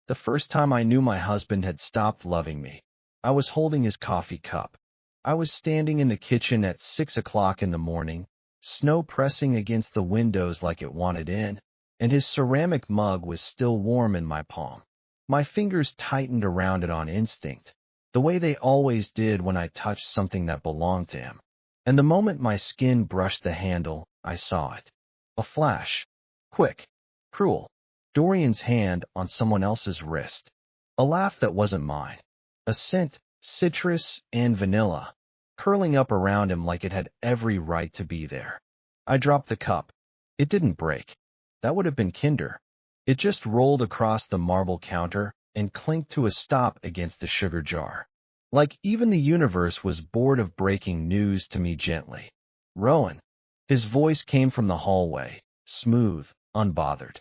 The first time I knew my husband had stopped loving me, I was holding his coffee cup. I was standing in the kitchen at 6 o'clock in the morning, snow pressing against the windows like it wanted in, and his ceramic mug was still warm in my palm. My fingers tightened around it on instinct, the way they always did when I touched something that belonged to him. And the moment my skin brushed the handle, I saw it. A flash. Quick. Cruel. Dorian's hand on someone else's wrist. A laugh that wasn't mine. A scent, citrus and vanilla, curling up around him like it had every right to be there. I dropped the cup. It didn't break. That would have been kinder. It just rolled across the marble counter and clinked to a stop against the sugar jar. Like even the universe was bored of breaking news to me gently. Rowan. His voice came from the hallway, smooth, unbothered.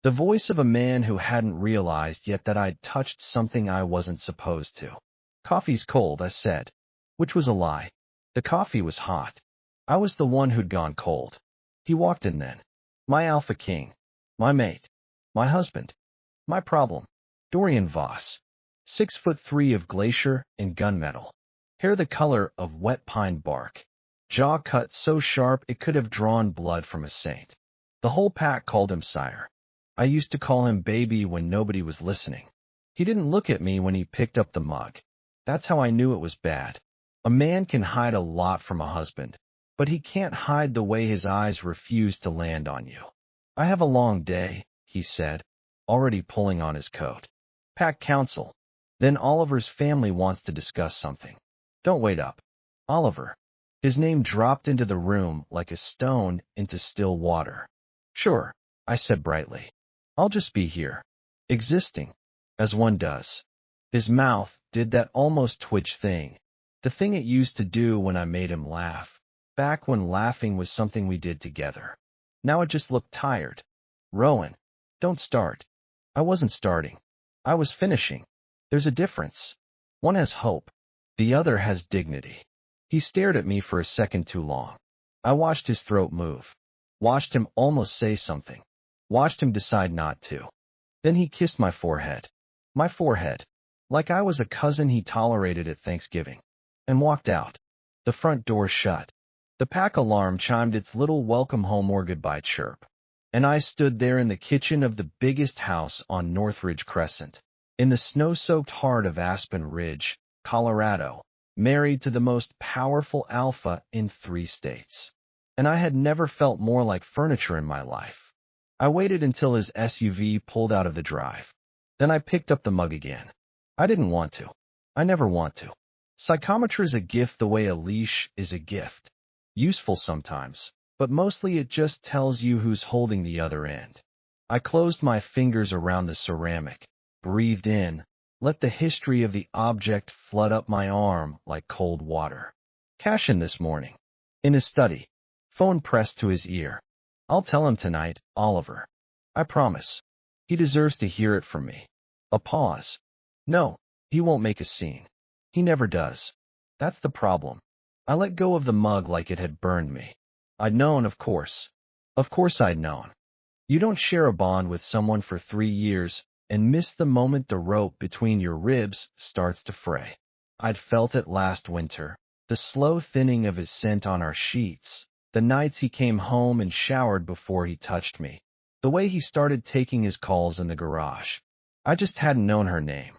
The voice of a man who hadn't realized yet that I'd touched something I wasn't supposed to. Coffee's cold, I said, which was a lie. The coffee was hot. I was the one who'd gone cold. He walked in then. My alpha king. My mate. My husband. My problem. Dorian Voss. 6'3" of glacier and gunmetal. Hair the color of wet pine bark. Jaw cut so sharp it could have drawn blood from a saint. The whole pack called him sire. I used to call him baby when nobody was listening. He didn't look at me when he picked up the mug. That's how I knew it was bad. A man can hide a lot from a husband, but he can't hide the way his eyes refuse to land on you. I have a long day, he said, already pulling on his coat. Pack council. Then Oliver's family wants to discuss something. Don't wait up. Oliver. His name dropped into the room like a stone into still water. Sure, I said brightly. I'll just be here. Existing. As one does. His mouth did that almost twitch thing. The thing it used to do when I made him laugh. Back when laughing was something we did together. Now it just looked tired. Rowan. Don't start. I wasn't starting. I was finishing. There's a difference. One has hope. The other has dignity. He stared at me for a second too long. I watched his throat move. Watched him almost say something. Watched him decide not to. Then he kissed my forehead. My forehead. Like I was a cousin he tolerated at Thanksgiving. And walked out. The front door shut. The pack alarm chimed its little welcome home or goodbye chirp. And I stood there in the kitchen of the biggest house on Northridge Crescent, in the snow-soaked heart of Aspen Ridge, Colorado, married to the most powerful alpha in 3 states. And I had never felt more like furniture in my life. I waited until his SUV pulled out of the drive. Then I picked up the mug again. I didn't want to. I never want to. Psychometry is a gift the way a leash is a gift. Useful sometimes, but mostly it just tells you who's holding the other end. I closed my fingers around the ceramic, breathed in, let the history of the object flood up my arm like cold water. Cash in this morning. In his study. Phone pressed to his ear. I'll tell him tonight, Oliver. I promise. He deserves to hear it from me. A pause. No, he won't make a scene. He never does. That's the problem. I let go of the mug like it had burned me. I'd known, of course. Of course I'd known. You don't share a bond with someone for 3 years and miss the moment the rope between your ribs starts to fray. I'd felt it last winter, the slow thinning of his scent on our sheets, the nights he came home and showered before he touched me, the way he started taking his calls in the garage. I just hadn't known her name.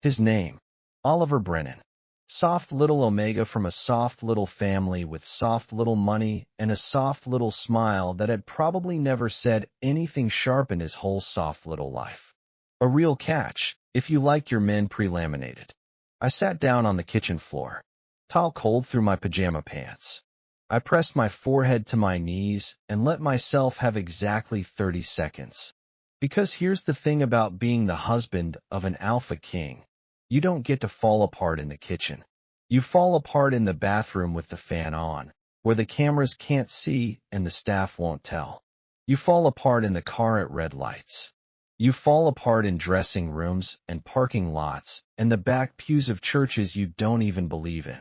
His name. Oliver Brennan. Soft little Omega from a soft little family with soft little money and a soft little smile that had probably never said anything sharp in his whole soft little life. A real catch, if you like your men pre-laminated. I sat down on the kitchen floor, towel cold through my pajama pants. I pressed my forehead to my knees and let myself have exactly 30 seconds. Because here's the thing about being the husband of an alpha king. You don't get to fall apart in the kitchen. You fall apart in the bathroom with the fan on, where the cameras can't see and the staff won't tell. You fall apart in the car at red lights. You fall apart in dressing rooms and parking lots and the back pews of churches you don't even believe in.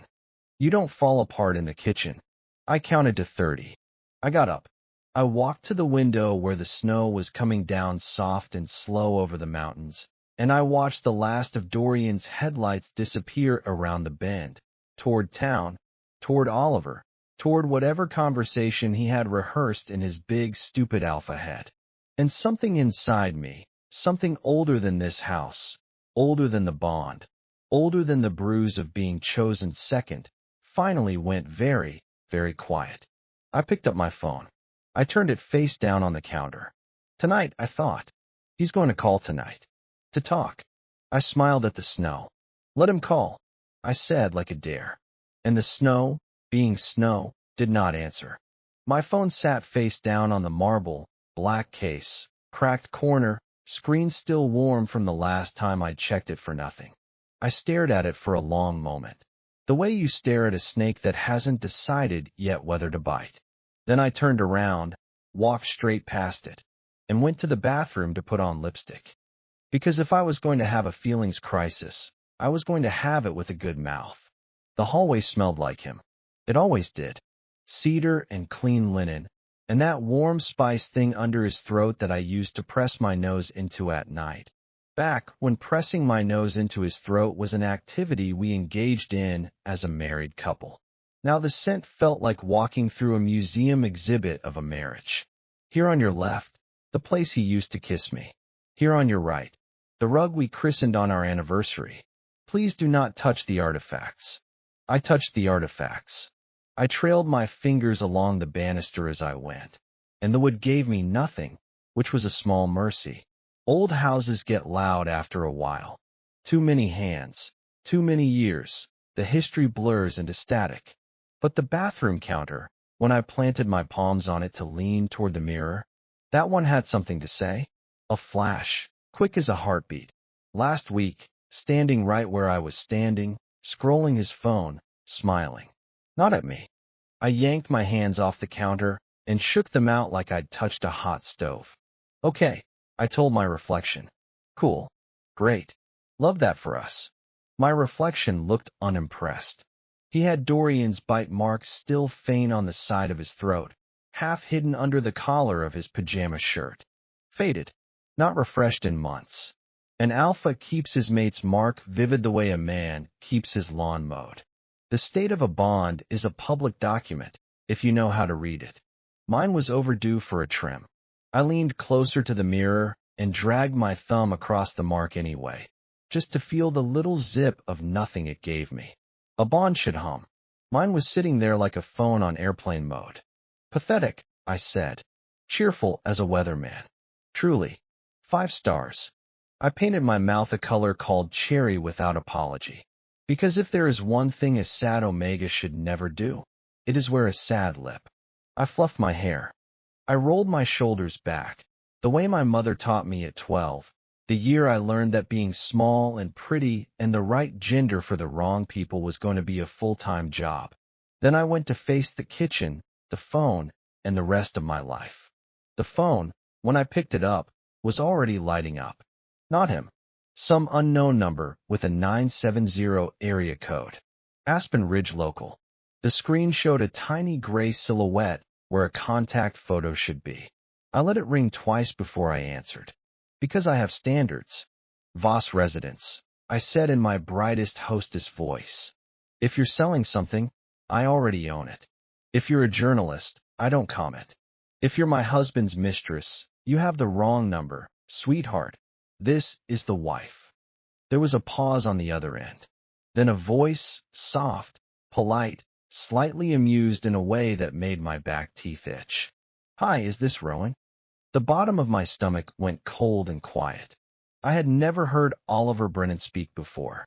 You don't fall apart in the kitchen. I counted to 30. I got up. I walked to the window where the snow was coming down soft and slow over the mountains, and I watched the last of Dorian's headlights disappear around the bend, toward town, toward Oliver, toward whatever conversation he had rehearsed in his big, stupid alpha head. And something inside me, something older than this house, older than the bond, older than the bruise of being chosen second, finally went very, very quiet. I picked up my phone. I turned it face down on the counter. Tonight, I thought. He's going to call tonight. To talk. I smiled at the snow. Let him call, I said like a dare. And the snow, being snow, did not answer. My phone sat face down on the marble, black case, cracked corner, screen still warm from the last time I'd checked it for nothing. I stared at it for a long moment, the way you stare at a snake that hasn't decided yet whether to bite. Then I turned around, walked straight past it, and went to the bathroom to put on lipstick. Because if I was going to have a feelings crisis, I was going to have it with a good mouth. The hallway smelled like him. It always did. Cedar and clean linen, and that warm spice thing under his throat that I used to press my nose into at night. Back when pressing my nose into his throat was an activity we engaged in as a married couple. Now the scent felt like walking through a museum exhibit of a marriage. Here on your left, the place he used to kiss me. Here on your right, the rug we christened on our anniversary. Please do not touch the artifacts. I touched the artifacts. I trailed my fingers along the banister as I went, and the wood gave me nothing, which was a small mercy. Old houses get loud after a while. Too many hands, too many years, the history blurs into static. But the bathroom counter, when I planted my palms on it to lean toward the mirror, that one had something to say. A flash, quick as a heartbeat. Last week, standing right where I was standing, scrolling his phone, smiling. Not at me. I yanked my hands off the counter and shook them out like I'd touched a hot stove. Okay, I told my reflection. Cool. Great. Love that for us. My reflection looked unimpressed. He had Dorian's bite marks still faint on the side of his throat, half hidden under the collar of his pajama shirt. Faded. Not refreshed in months. An alpha keeps his mate's mark vivid the way a man keeps his lawn mowed. The state of a bond is a public document, if you know how to read it. Mine was overdue for a trim. I leaned closer to the mirror and dragged my thumb across the mark anyway, just to feel the little zip of nothing it gave me. A bond should hum. Mine was sitting there like a phone on airplane mode. Pathetic, I said. Cheerful as a weatherman. Truly. 5 stars. I painted my mouth a color called cherry without apology. Because if there is one thing a sad omega should never do, it is wear a sad lip. I fluffed my hair. I rolled my shoulders back, the way my mother taught me at 12, the year I learned that being small and pretty and the right gender for the wrong people was going to be a full-time job. Then I went to face the kitchen, the phone, and the rest of my life. The phone, when I picked it up, was already lighting up. Not him. Some unknown number with a 970 area code. Aspen Ridge local. The screen showed a tiny gray silhouette where a contact photo should be. I let it ring twice before I answered. Because I have standards. Voss residence, I said in my brightest hostess voice. If you're selling something, I already own it. If you're a journalist, I don't comment. If you're my husband's mistress, you have the wrong number, sweetheart. This is the wife. There was a pause on the other end. Then a voice, soft, polite, slightly amused in a way that made my back teeth itch. Hi, is this Rowan? The bottom of my stomach went cold and quiet. I had never heard Oliver Brennan speak before.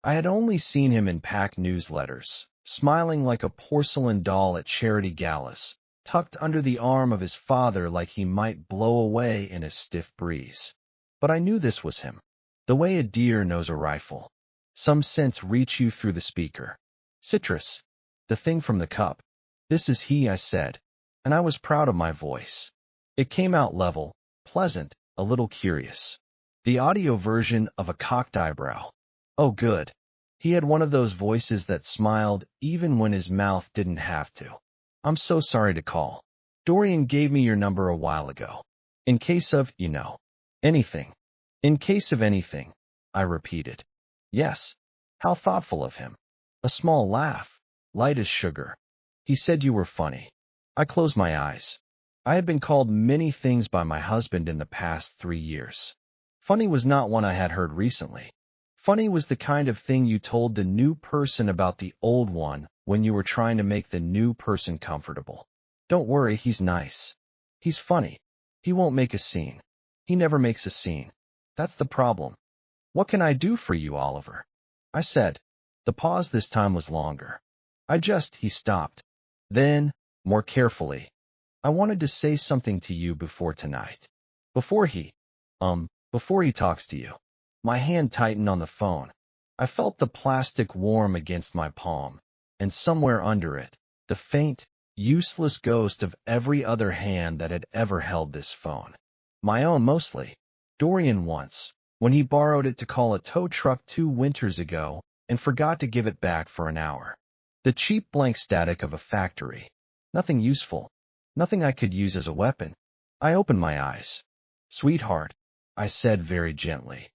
I had only seen him in pack newsletters, smiling like a porcelain doll at charity galas, tucked under the arm of his father like he might blow away in a stiff breeze. But I knew this was him. The way a deer knows a rifle. Some scents reach you through the speaker. Citrus. The thing from the cup. This is he, I said, and I was proud of my voice. It came out level, pleasant, a little curious. The audio version of a cocked eyebrow. Oh, good. He had one of those voices that smiled even when his mouth didn't have to. I'm so sorry to call. Dorian gave me your number a while ago. In case of, anything. In case of anything, I repeated. Yes. How thoughtful of him. A small laugh, light as sugar. He said you were funny. I closed my eyes. I had been called many things by my husband in the past 3 years. Funny was not one I had heard recently. Funny was the kind of thing you told the new person about the old one when you were trying to make the new person comfortable. Don't worry, he's nice. He's funny. He won't make a scene. He never makes a scene. That's the problem. What can I do for you, Oliver? I said. The pause this time was longer. He stopped. Then, more carefully, I wanted to say something to you before tonight. Before he talks to you. My hand tightened on the phone. I felt the plastic warm against my palm, and somewhere under it, the faint, useless ghost of every other hand that had ever held this phone. My own mostly. Dorian once, when he borrowed it to call a tow truck 2 winters ago and forgot to give it back for an hour. The cheap blank static of a factory. Nothing useful. Nothing I could use as a weapon. I opened my eyes. Sweetheart, I said very gently.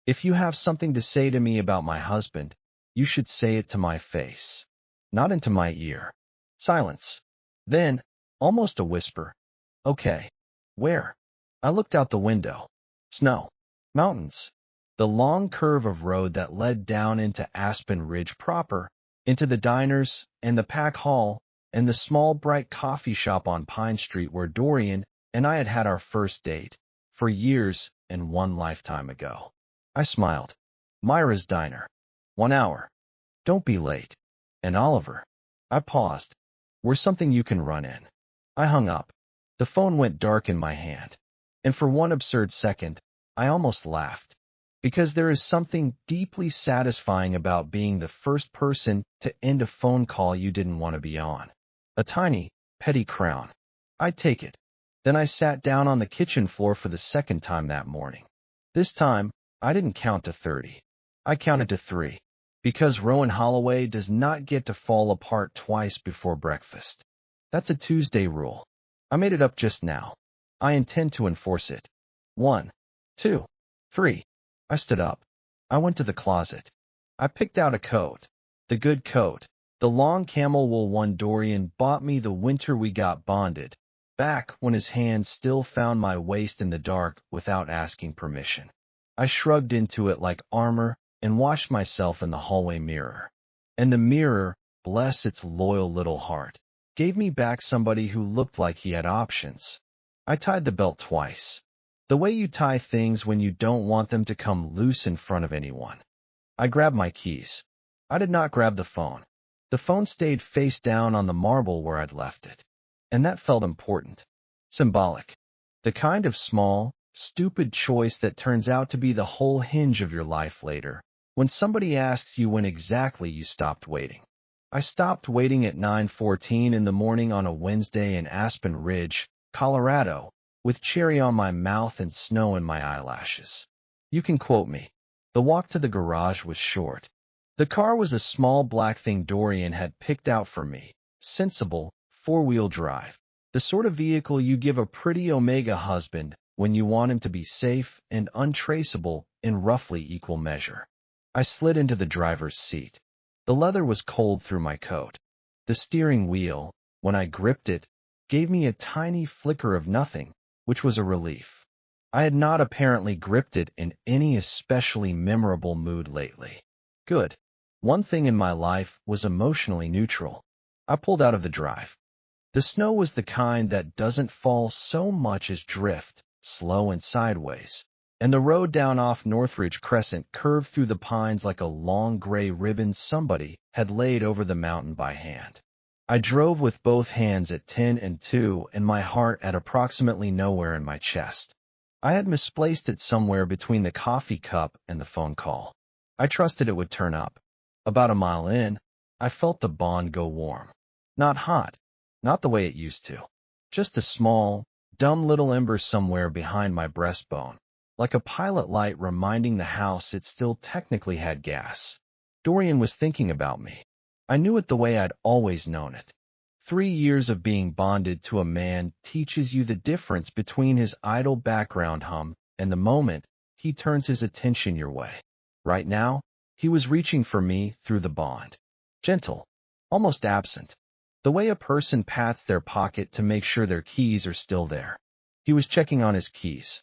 If you have something to say to me about my husband, you should say it to my face, not into my ear. Silence. Then, almost a whisper. Okay. Where? I looked out the window. Snow. Mountains. The long curve of road that led down into Aspen Ridge proper, into the diners and the pack hall and the small bright coffee shop on Pine Street where Dorian and I had had our first date, 4 years and 1 lifetime ago. I smiled. Myra's Diner. 1 hour. Don't be late. And Oliver. I paused. We're something you can run in. I hung up. The phone went dark in my hand. And for one absurd second, I almost laughed. Because there is something deeply satisfying about being the first person to end a phone call you didn't want to be on. A tiny, petty crown. I'd take it. Then I sat down on the kitchen floor for the second time that morning. This time, I didn't count to 30. I counted to 3. Because Rowan Holloway does not get to fall apart twice before breakfast. That's a Tuesday rule. I made it up just now. I intend to enforce it. 1, 2, 3. I stood up. I went to the closet. I picked out a coat. The good coat. The long camel wool one Dorian bought me the winter we got bonded, back when his hand still found my waist in the dark without asking permission. I shrugged into it like armor and washed myself in the hallway mirror. And the mirror, bless its loyal little heart, gave me back somebody who looked like he had options. I tied the belt twice. The way you tie things when you don't want them to come loose in front of anyone. I grabbed my keys. I did not grab the phone. The phone stayed face down on the marble where I'd left it. And that felt important. Symbolic. The kind of small, stupid choice that turns out to be the whole hinge of your life later, when somebody asks you when exactly you stopped waiting. I stopped waiting at 9:14 in the morning on a Wednesday in Aspen Ridge, Colorado, with cherry on my mouth and snow in my eyelashes. You can quote me. The walk to the garage was short. The car was a small black thing Dorian had picked out for me, sensible, 4-wheel drive, the sort of vehicle you give a pretty Omega husband when you want him to be safe and untraceable in roughly equal measure. I slid into the driver's seat. The leather was cold through my coat. The steering wheel, when I gripped it, gave me a tiny flicker of nothing, which was a relief. I had not apparently gripped it in any especially memorable mood lately. Good. One thing in my life was emotionally neutral. I pulled out of the drive. The snow was the kind that doesn't fall so much as drift, slow and sideways, and the road down off Northridge Crescent curved through the pines like a long gray ribbon somebody had laid over the mountain by hand. I drove with both hands at 10 and 2 and my heart at approximately nowhere in my chest. I had misplaced it somewhere between the coffee cup and the phone call. I trusted it would turn up. About a mile in, I felt the bond go warm. Not hot, not the way it used to. Just a small, dumb little ember somewhere behind my breastbone, like a pilot light reminding the house it still technically had gas. Dorian was thinking about me. I knew it the way I'd always known it. 3 years of being bonded to a man teaches you the difference between his idle background hum and the moment he turns his attention your way. Right now, he was reaching for me through the bond. Gentle, almost absent. The way a person pats their pocket to make sure their keys are still there. He was checking on his keys.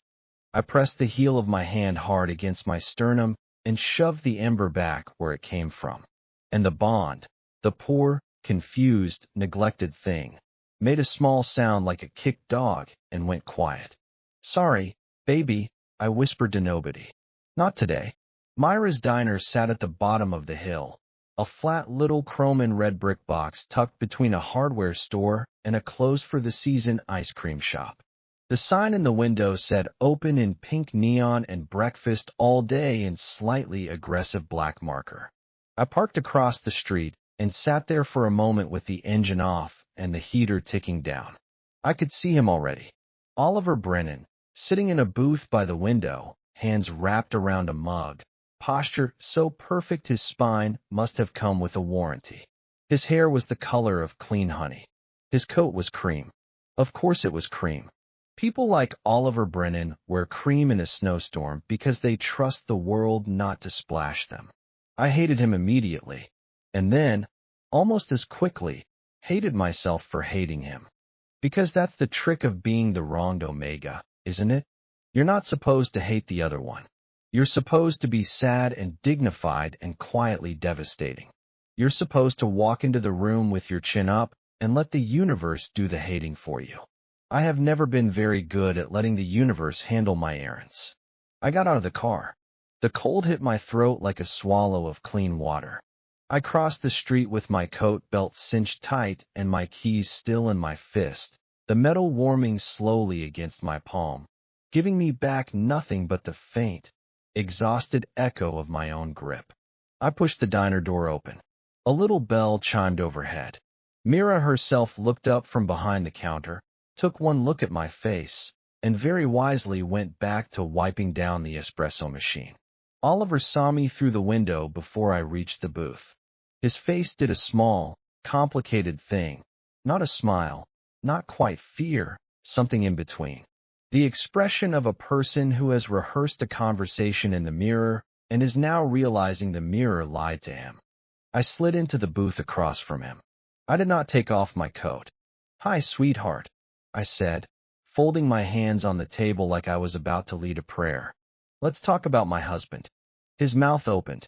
I pressed the heel of my hand hard against my sternum and shoved the ember back where it came from. And the bond, the poor, confused, neglected thing, made a small sound like a kicked dog and went quiet. Sorry, baby, I whispered to nobody. Not today. Myra's diner sat at the bottom of the hill, a flat little chrome and red brick box tucked between a hardware store and a closed-for-the-season ice cream shop. The sign in the window said open in pink neon and breakfast all day in slightly aggressive black marker. I parked across the street and sat there for a moment with the engine off and the heater ticking down. I could see him already. Oliver Brennan, sitting in a booth by the window, hands wrapped around a mug, posture so perfect his spine must have come with a warranty. His hair was the color of clean honey. His coat was cream. Of course it was cream. People like Oliver Brennan wear cream in a snowstorm because they trust the world not to splash them. I hated him immediately, and then, almost as quickly, hated myself for hating him. Because that's the trick of being the wronged Omega, isn't it? You're not supposed to hate the other one. You're supposed to be sad and dignified and quietly devastating. You're supposed to walk into the room with your chin up and let the universe do the hating for you. I have never been very good at letting the universe handle my errands. I got out of the car. The cold hit my throat like a swallow of clean water. I crossed the street with my coat belt cinched tight and my keys still in my fist, the metal warming slowly against my palm, giving me back nothing but the faint, exhausted echo of my own grip. I pushed the diner door open. A little bell chimed overhead. Mira herself looked up from behind the counter, took one look at my face, and very wisely went back to wiping down the espresso machine. Oliver saw me through the window before I reached the booth. His face did a small, complicated thing. Not a smile, not quite fear, something in between. The expression of a person who has rehearsed a conversation in the mirror and is now realizing the mirror lied to him. I slid into the booth across from him. I did not take off my coat. "Hi, sweetheart," I said, folding my hands on the table like I was about to lead a prayer. "Let's talk about my husband." His mouth opened.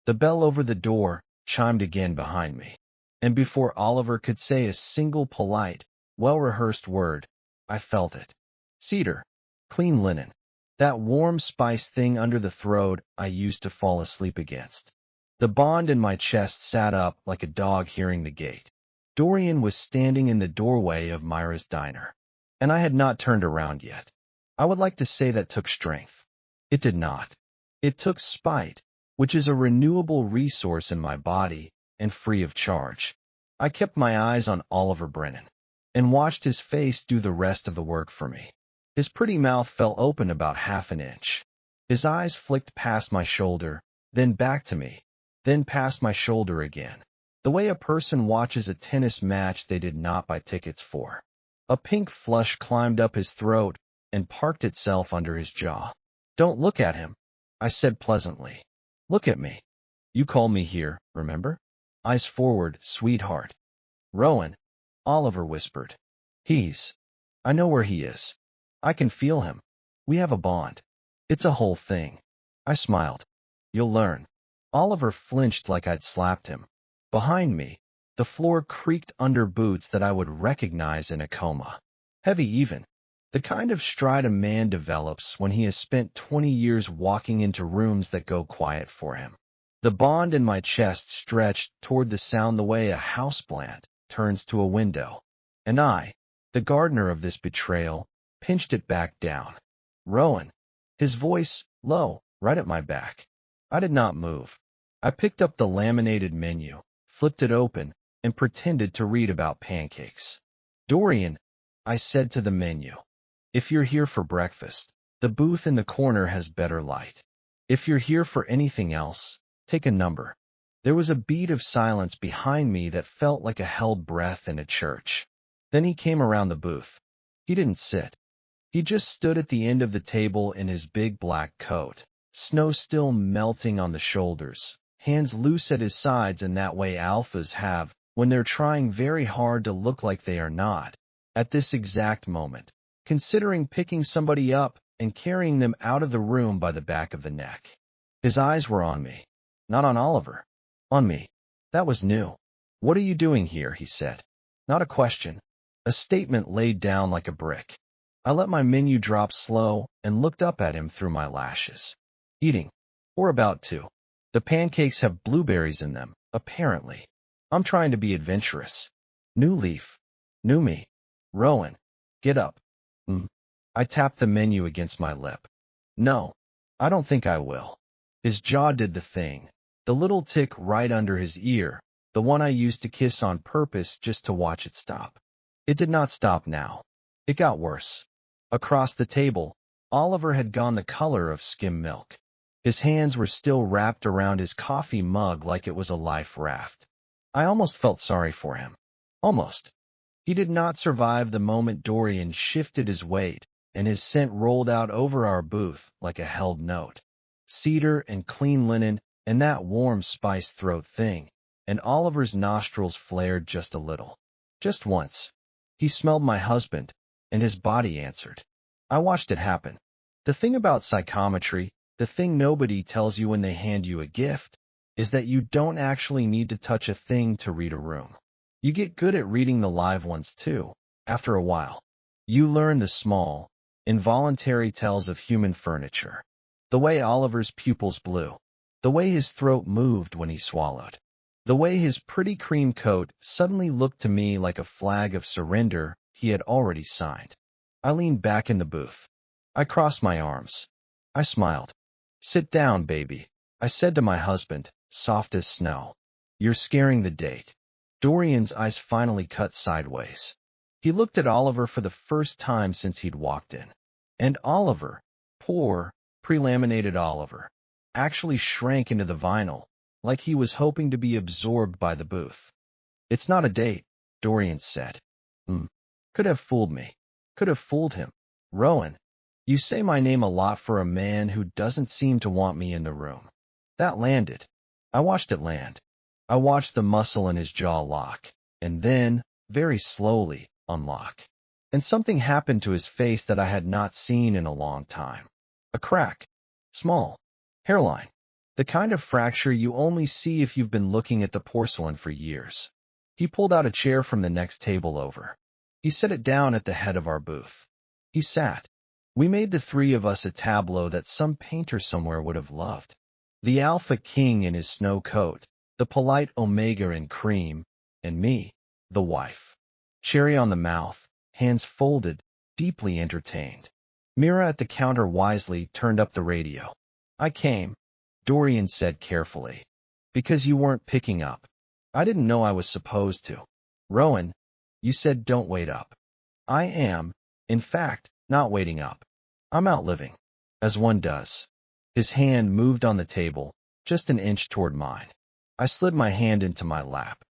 The bell over the door chimed again behind me. And before Oliver could say a single polite, well-rehearsed word, I felt it. Cedar. Clean linen. That warm spice thing under the throat I used to fall asleep against. The bond in my chest sat up like a dog hearing the gate. Dorian was standing in the doorway of Myra's diner, and I had not turned around yet. I would like to say that took strength. It did not. It took spite, which is a renewable resource in my body and free of charge. I kept my eyes on Oliver Brennan and watched his face do the rest of the work for me. His pretty mouth fell open about half an inch. His eyes flicked past my shoulder, then back to me, then past my shoulder again, the way a person watches a tennis match they did not buy tickets for. A pink flush climbed up his throat and parked itself under his jaw. "Don't look at him," I said pleasantly. "Look at me. You called me here, remember? Eyes forward, sweetheart." "Rowan," Oliver whispered. I know where he is. I can feel him. We have a bond. It's a whole thing." I smiled. "You'll learn." Oliver flinched like I'd slapped him. Behind me, the floor creaked under boots that I would recognize in a coma. Heavy even. The kind of stride a man develops when he has spent 20 years walking into rooms that go quiet for him. The bond in my chest stretched toward the sound the way a houseplant turns to a window. And I, the gardener of this betrayal, pinched it back down. "Rowan." His voice, low, right at my back. I did not move. I picked up the laminated menu, flipped it open, and pretended to read about pancakes. "Dorian," I said to the menu. "If you're here for breakfast, the booth in the corner has better light. If you're here for anything else, take a number." There was a beat of silence behind me that felt like a held breath in a church. Then he came around the booth. He didn't sit. He just stood at the end of the table in his big black coat, snow still melting on the shoulders, hands loose at his sides in that way alphas have when they're trying very hard to look like they are not, at this exact moment, considering picking somebody up and carrying them out of the room by the back of the neck. His eyes were on me, not on Oliver. On me. That was new. "What are you doing here?" he said. Not a question. A statement laid down like a brick. I let my menu drop slow and looked up at him through my lashes. "Eating. Or about to. The pancakes have blueberries in them, apparently. I'm trying to be adventurous." New leaf. New me. "Rowan. Get up." I tapped the menu against my lip. "No. I don't think I will." His jaw did the thing. The little tick right under his ear, the one I used to kiss on purpose just to watch it stop. It did not stop now. It got worse. Across the table, Oliver had gone the color of skim milk. His hands were still wrapped around his coffee mug like it was a life raft. I almost felt sorry for him. Almost. He did not survive the moment Dorian shifted his weight, and his scent rolled out over our booth like a held note. Cedar and clean linen and that warm spice throat thing, and Oliver's nostrils flared just a little. Just once. He smelled my husband, and his body answered. I watched it happen. The thing about psychometry, the thing nobody tells you when they hand you a gift, is that you don't actually need to touch a thing to read a room. You get good at reading the live ones too, after a while. You learn the small, involuntary tells of human furniture. The way Oliver's pupils blew. The way his throat moved when he swallowed. The way his pretty cream coat suddenly looked to me like a flag of surrender he had already signed. I leaned back in the booth. I crossed my arms. I smiled. "Sit down, baby," I said to my husband, soft as snow. "You're scaring the date." Dorian's eyes finally cut sideways. He looked at Oliver for the first time since he'd walked in. And Oliver, poor, pre-laminated Oliver, actually shrank into the vinyl, like he was hoping to be absorbed by the booth. "It's not a date," Dorian said. Could have fooled me. Could have fooled him. "Rowan, you say my name a lot for a man who doesn't seem to want me in the room." That landed. I watched it land. I watched the muscle in his jaw lock, and then, very slowly, unlock. And something happened to his face that I had not seen in a long time. A crack. Small. Hairline. The kind of fracture you only see if you've been looking at the porcelain for years. He pulled out a chair from the next table over. He set it down at the head of our booth. He sat. We made the three of us a tableau that some painter somewhere would have loved. The Alpha King in his snow coat, the polite Omega in cream, and me, the wife. Cherry on the mouth, hands folded, deeply entertained. Mira at the counter wisely turned up the radio. "I came," Dorian said carefully, "because you weren't picking up. I didn't know I was supposed to. Rowan, you said don't wait up. I am, in fact, not waiting up. I'm out living, as one does." His hand moved on the table, just an inch toward mine. I slid my hand into my lap.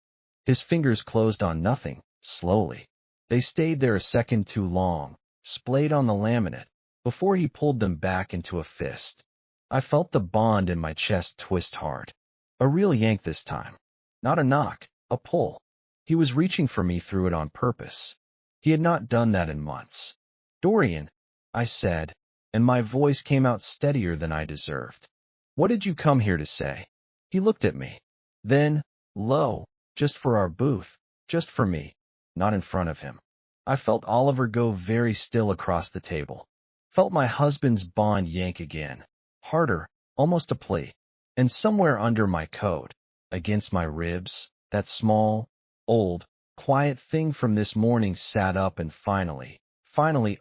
His fingers closed on nothing, slowly. They stayed there a second too long, splayed on the laminate, before he pulled them back into a fist. I felt the bond in my chest twist hard. A real yank this time. Not a knock, a pull. He was reaching for me through it on purpose. He had not done that in months. "Dorian," I said, and my voice came out steadier than I deserved. "What did you come here to say?" He looked at me. Then, low, just for our booth, just for me, not in front of him. I felt Oliver go very still across the table. Felt my husband's bond yank again. Harder, almost a plea. And somewhere under my coat, against my ribs, that small, old, quiet thing from this morning sat up and finally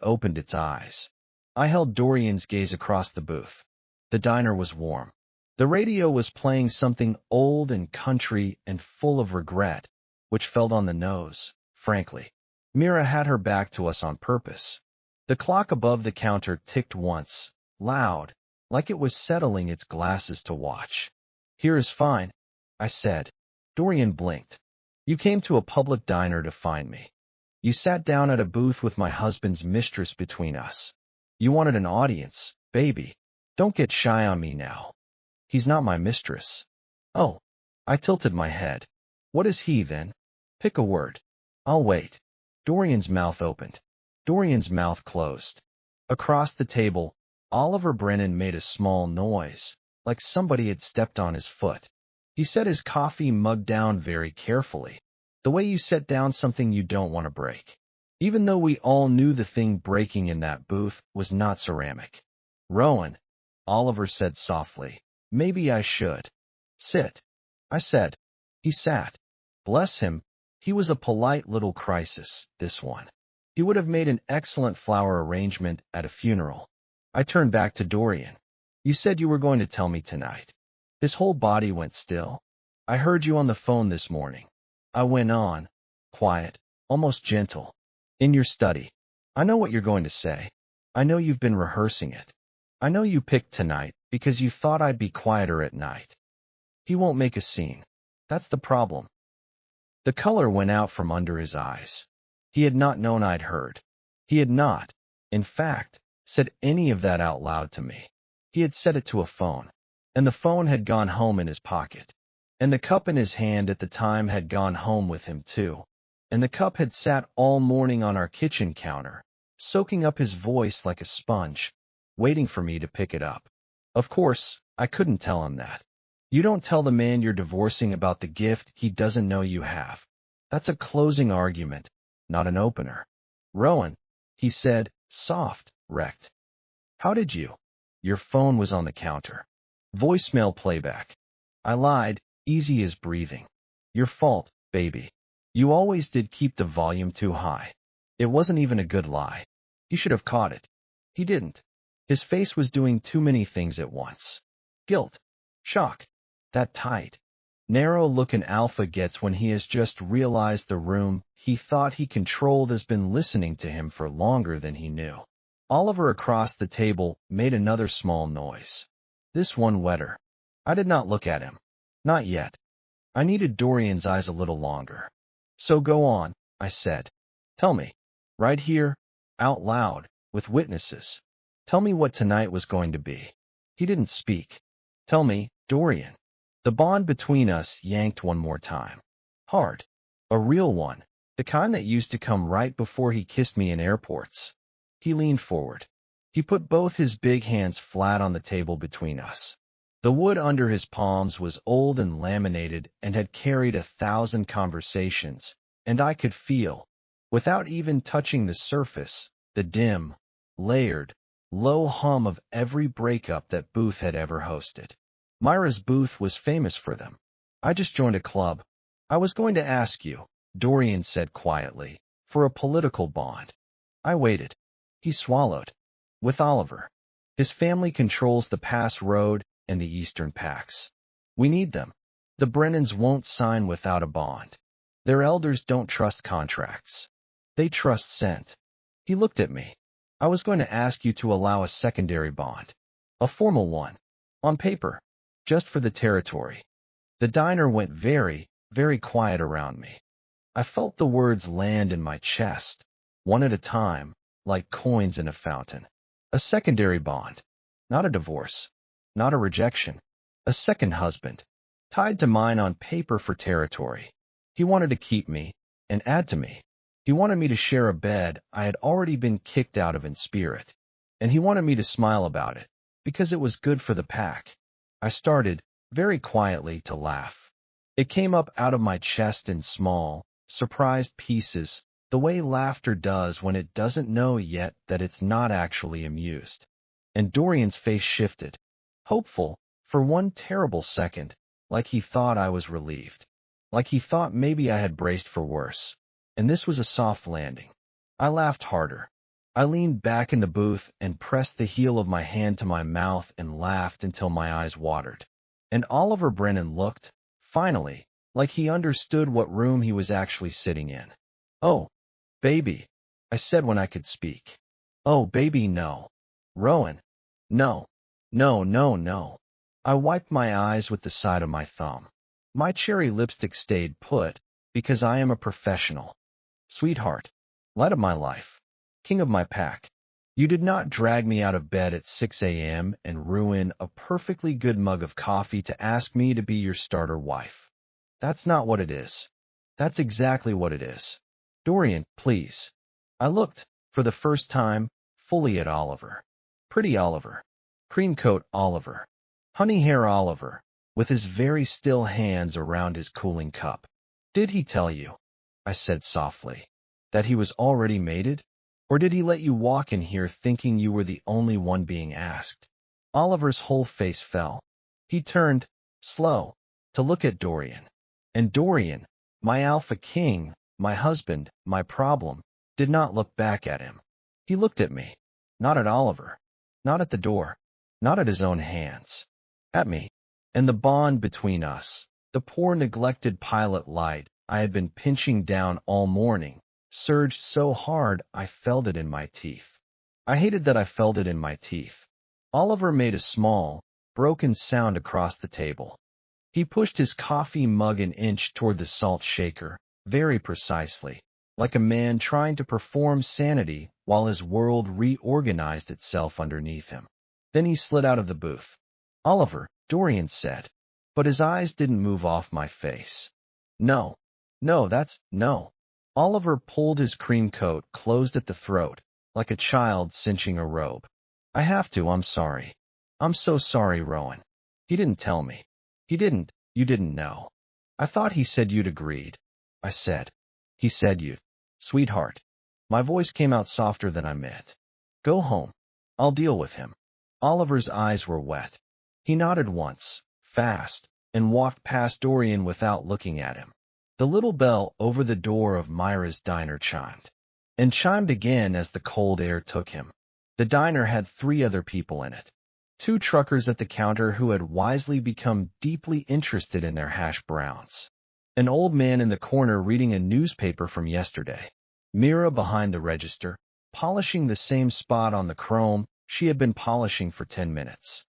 opened its eyes. I held Dorian's gaze across the booth. The diner was warm. The radio was playing something old and country and full of regret, which felt on the nose, frankly. Mira had her back to us on purpose. The clock above the counter ticked once, loud, like it was settling its glasses to watch. "Here is fine," I said. Dorian blinked. "You came to a public diner to find me." You sat down at a booth with my husband's mistress between us. You wanted an audience, baby. Don't get shy on me now. He's not my mistress. Oh. I tilted my head. What is he, then? Pick a word. I'll wait. Dorian's mouth opened. Dorian's mouth closed. Across the table, Oliver Brennan made a small noise, like somebody had stepped on his foot. He set his coffee mug down very carefully, the way you set down something you don't want to break. Even though we all knew the thing breaking in that booth was not ceramic. Rowan, Oliver said softly, maybe I should. Sit. I said. He sat. Bless him, he was a polite little crisis, this one. He would have made an excellent flower arrangement at a funeral. I turned back to Dorian. You said you were going to tell me tonight. His whole body went still. I heard you on the phone this morning. I went on, quiet, almost gentle. In your study. I know what you're going to say. I know you've been rehearsing it. I know you picked tonight because you thought I'd be quieter at night. He won't make a scene. That's the problem. The color went out from under his eyes. He had not known I'd heard. He had not, in fact, said any of that out loud to me. He had said it to a phone, and the phone had gone home in his pocket. And the cup in his hand at the time had gone home with him too. And the cup had sat all morning on our kitchen counter, soaking up his voice like a sponge, waiting for me to pick it up. Of course, I couldn't tell him that. You don't tell the man you're divorcing about the gift he doesn't know you have. That's a closing argument, not an opener. Rowan, he said, soft, wrecked. How did you? Your phone was on the counter. Voicemail playback. I lied, easy as breathing. Your fault, baby. You always did keep the volume too high. It wasn't even a good lie. He should have caught it. He didn't. His face was doing too many things at once. Guilt. Shock. That tight, narrow look an alpha gets when he has just realized the room he thought he controlled has been listening to him for longer than he knew. Oliver across the table made another small noise. This one wetter. I did not look at him. Not yet. I needed Dorian's eyes a little longer. So go on, I said. Tell me. Right here, out loud, with witnesses. Tell me what tonight was going to be. He didn't speak. Tell me, Dorian. The bond between us yanked one more time. Hard. A real one. The kind that used to come right before he kissed me in airports. He leaned forward. He put both his big hands flat on the table between us. The wood under his palms was old and laminated and had carried 1,000 conversations, and I could feel, without even touching the surface, the dim, layered, low hum of every breakup that booth had ever hosted. Myra's booth was famous for them. I just joined a club. I was going to ask you, Dorian said quietly, for a political bond. I waited. He swallowed. With Oliver. His family controls the Pass Road and the Eastern Packs. We need them. The Brennans won't sign without a bond. Their elders don't trust contracts. They trust scent. He looked at me. I was going to ask you to allow a secondary bond. A formal one. On paper. Just for the territory. The diner went very, very quiet around me. I felt the words land in my chest, one at a time, like coins in a fountain. A secondary bond. Not a divorce. Not a rejection. A second husband. Tied to mine on paper for territory. He wanted to keep me, and add to me. He wanted me to share a bed I had already been kicked out of in spirit. And he wanted me to smile about it, because it was good for the pack. I started, very quietly, to laugh. It came up out of my chest in small, surprised pieces, the way laughter does when it doesn't know yet that it's not actually amused. And Dorian's face shifted, hopeful, for one terrible second, like he thought I was relieved. Like he thought maybe I had braced for worse. And this was a soft landing. I laughed harder. I leaned back in the booth and pressed the heel of my hand to my mouth and laughed until my eyes watered. And Oliver Brennan looked, finally, like he understood what room he was actually sitting in. Oh, baby, I said when I could speak. Oh, baby, no. Rowan. No. No, no, no. I wiped my eyes with the side of my thumb. My cherry lipstick stayed put, because I am a professional. Sweetheart, Light of my life. King of my pack. You did not drag me out of bed at 6 a.m. and ruin a perfectly good mug of coffee to ask me to be your starter wife. That's not what it is. That's exactly what it is. Dorian, please. I looked, for the first time, fully at Oliver. Pretty Oliver. Creamcoat Oliver. Honey hair Oliver, with his very still hands around his cooling cup. Did he tell you, I said softly, that he was already mated? Or did he let you walk in here thinking you were the only one being asked? Oliver's whole face fell. He turned, slow, to look at Dorian. And Dorian, my alpha king, my husband, my problem, did not look back at him. He looked at me. Not at Oliver. Not at the door. Not at his own hands. At me. And the bond between us, the poor neglected pilot light I had been pinching down all morning, surged so hard I felt it in my teeth. I hated that I felt it in my teeth. Oliver made a small, broken sound across the table. He pushed his coffee mug an inch toward the salt shaker, very precisely, like a man trying to perform sanity while his world reorganized itself underneath him. Then he slid out of the booth. Oliver, Dorian said, but his eyes didn't move off my face. No. No. Oliver pulled his cream coat closed at the throat, like a child cinching a robe. I have to, I'm sorry. I'm so sorry, Rowan. He didn't tell me. You didn't know. I thought he said you'd agreed. I said. He said you'd. Sweetheart. My voice came out softer than I meant. Go home. I'll deal with him. Oliver's eyes were wet. He nodded once, fast, and walked past Dorian without looking at him. The little bell over the door of Myra's diner chimed. And chimed again as the cold air took him. The diner had 3 other people in it. 2 truckers at the counter who had wisely become deeply interested in their hash browns. An old man in the corner reading a newspaper from yesterday. Mira behind the register, polishing the same spot on the chrome she had been polishing for 10 minutes.